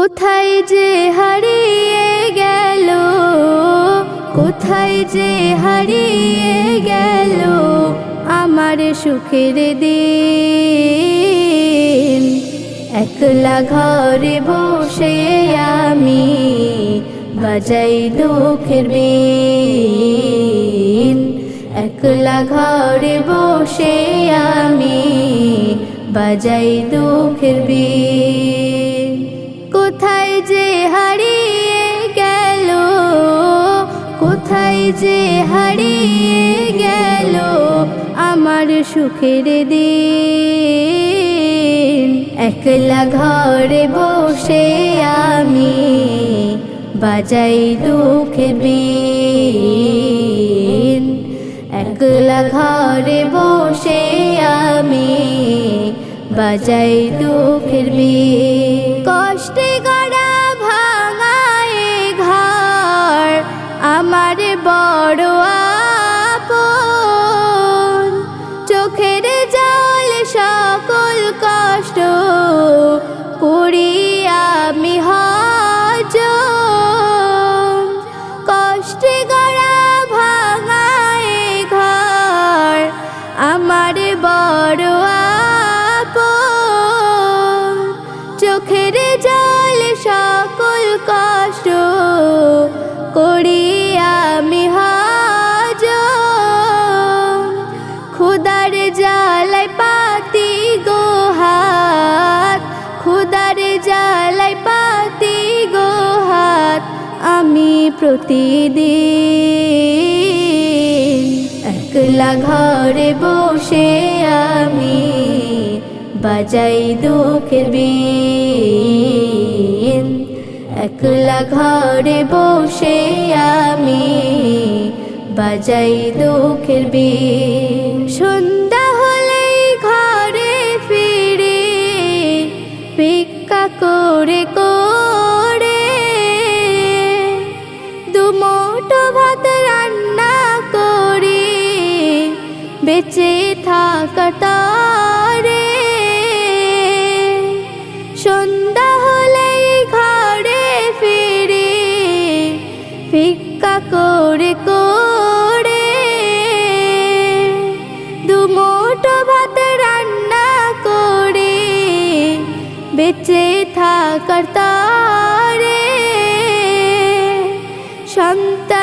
কোথায় যে হারিয়ে গেল, কোথায় যে হারিয়ে গেল আমার সুখের দিন। একলা ঘরে বসে আমি বাজাই দুঃখের বিন। একলা ঘরে বসে আমি বাজাই দুঃখের বিন। কোথায় যে হারিয়ে গেল, কোথায় যে হারিয়ে গেল আমার সুখের দিন। একলা ঘরে বসে আমি বাজাই দুঃখের বিন। একলা ঘরে বসে আমি বাজাই দুঃখের বিন। কষ্টে গড়া ভাঙায় ঘর আমার বড় আপন। চোখের জল সকল কষ্ট করি আমি হজম। কষ্টে গড়া ভাঙায় ঘর আমার বড় আপন। চোখের জল সকল কষ্ট করি আমি হজম। ক্ষুধার জ্বালায় পাতি গো হাত, ক্ষুধার জ্বালায় পাতি গো হাত আমি প্রতিদিন। একলা ঘরে বসে আমি বাজাই দুঃখের বিন। একলা ঘরে বসে আমি বাজাই দুঃখের বিন। সন্ধ্যা হলেই ঘরে ফিরে ভিক্ষা করে করে দুমুঠো ভাত রান্না করি বেঁচে থাকার তরে। সন্ধ্যা হলেই ঘরে ফিরে ভিক্ষা করে করে দুমুঠো ভাত রান্না করে বেঁচে থাকার তরে। সন্তান